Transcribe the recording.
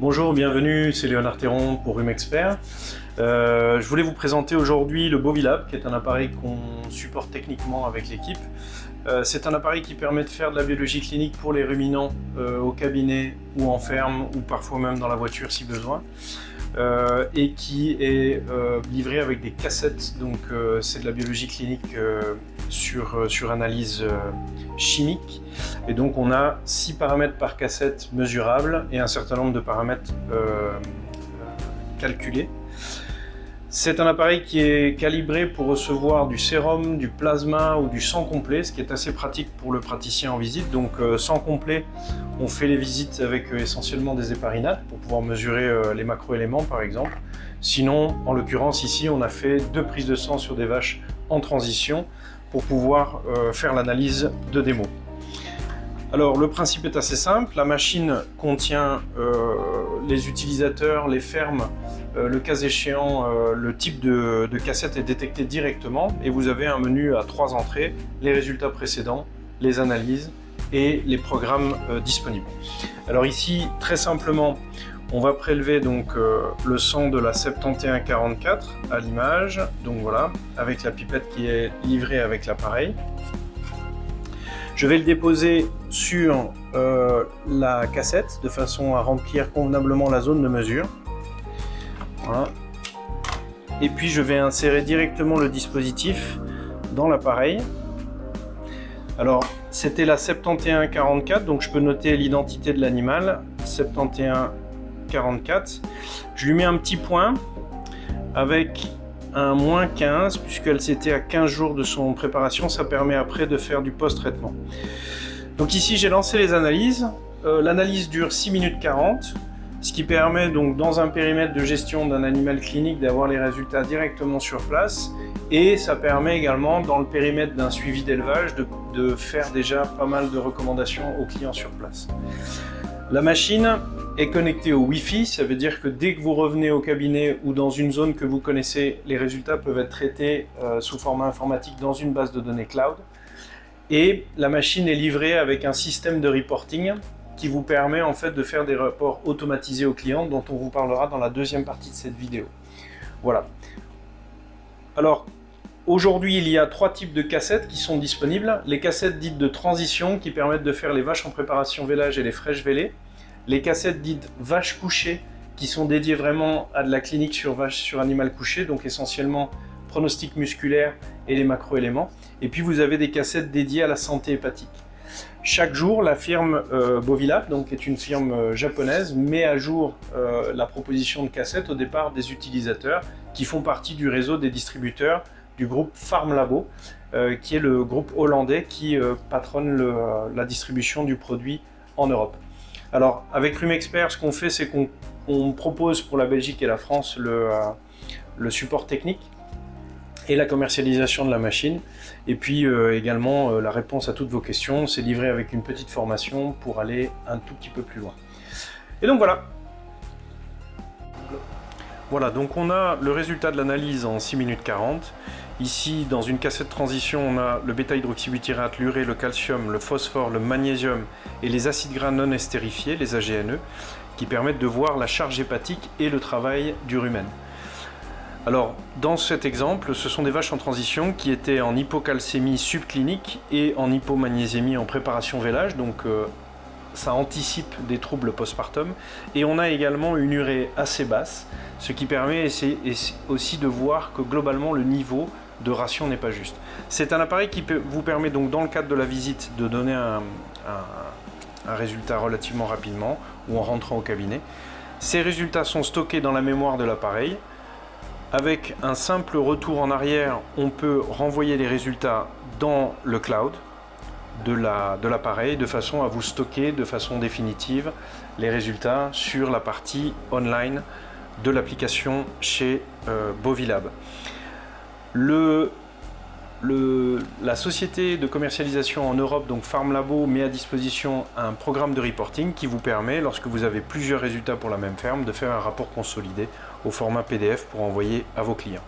Bonjour, bienvenue, c'est Léonard Théron pour Rumexpert. Je voulais vous présenter aujourd'hui le Bovilab, qui est un appareil qu'on supporte techniquement avec l'équipe. C'est un appareil qui permet de faire de la biologie clinique pour les ruminants au cabinet ou en ferme, ou parfois même dans la voiture si besoin. Et qui est livré avec des cassettes, donc c'est de la biologie clinique sur analyse chimique, et donc on a 6 paramètres par cassette mesurables et un certain nombre de paramètres calculés. C'est un appareil qui est calibré pour recevoir du sérum, du plasma ou du sang complet, ce qui est assez pratique pour le praticien en visite. Donc sang complet, on fait les visites avec essentiellement des héparinates pour pouvoir mesurer les macroéléments par exemple. Sinon, en l'occurrence ici, on a fait 2 prises de sang sur des vaches en transition pour pouvoir faire l'analyse de démo. Alors le principe est assez simple, la machine contient les utilisateurs, les fermes, le cas échéant, le type de cassette est détecté directement et vous avez un menu à 3 entrées, les résultats précédents, les analyses et les programmes disponibles. Alors ici, très simplement, on va prélever donc le sang de la 7144 à l'image, donc voilà, avec la pipette qui est livrée avec l'appareil. Je vais le déposer sur la cassette de façon à remplir convenablement la zone de mesure. Voilà. Et puis je vais insérer directement le dispositif dans l'appareil. Alors c'était la 7144, donc je peux noter l'identité de l'animal, 7144. Je lui mets un petit point avec un -15, puisqu'elle s'était à 15 jours de son préparation, ça permet après de faire du post-traitement. Donc ici j'ai lancé les analyses, l'analyse dure 6 minutes 40, ce qui permet donc dans un périmètre de gestion d'un animal clinique d'avoir les résultats directement sur place, et ça permet également dans le périmètre d'un suivi d'élevage de faire déjà pas mal de recommandations aux clients sur place. La machine est connectée au Wi-Fi, ça veut dire que dès que vous revenez au cabinet ou dans une zone que vous connaissez, les résultats peuvent être traités sous format informatique dans une base de données cloud. Et la machine est livrée avec un système de reporting qui vous permet en fait de faire des rapports automatisés aux clients dont on vous parlera dans la deuxième partie de cette vidéo. Voilà. Alors, aujourd'hui, il y a 3 types de cassettes qui sont disponibles. Les cassettes dites de transition qui permettent de faire les vaches en préparation vélage et les fraîches vélées. Les cassettes dites vaches couchées qui sont dédiées vraiment à de la clinique sur vache sur animal couché, donc essentiellement pronostic musculaire et les macroéléments. Et puis vous avez des cassettes dédiées à la santé hépatique. Chaque jour, la firme Bovilab, donc qui est une firme japonaise, met à jour la proposition de cassettes au départ des utilisateurs qui font partie du réseau des distributeurs du groupe Farmlabo, qui est le groupe hollandais qui patronne la distribution du produit en Europe. Alors avec Rumexpert, ce qu'on fait, c'est qu'on propose pour la Belgique et la France le support technique et la commercialisation de la machine, et puis également la réponse à toutes vos questions. C'est livré avec une petite formation pour aller un tout petit peu plus loin. Et donc voilà. Voilà, donc on a le résultat de l'analyse en 6 minutes 40. Ici, dans une cassette transition, on a le bêta-hydroxybutyrate, l'urée, le calcium, le phosphore, le magnésium et les acides gras non estérifiés, les AGNE, qui permettent de voir la charge hépatique et le travail du rumen. Alors, dans cet exemple, ce sont des vaches en transition qui étaient en hypocalcémie subclinique et en hypomagnésémie en préparation vélage, donc ça anticipe des troubles postpartum. Et on a également une urée assez basse, ce qui permet aussi de voir que globalement le niveau de ration n'est pas juste. C'est un appareil qui vous permet donc dans le cadre de la visite de donner un résultat relativement rapidement ou en rentrant au cabinet. Ces résultats sont stockés dans la mémoire de l'appareil. Avec un simple retour en arrière, on peut renvoyer les résultats dans le cloud de l'appareil de façon à vous stocker de façon définitive les résultats sur la partie online de l'application chez Bovilab. La société de commercialisation en Europe, donc Farmlabo, met à disposition un programme de reporting qui vous permet, lorsque vous avez plusieurs résultats pour la même ferme, de faire un rapport consolidé au format PDF pour envoyer à vos clients.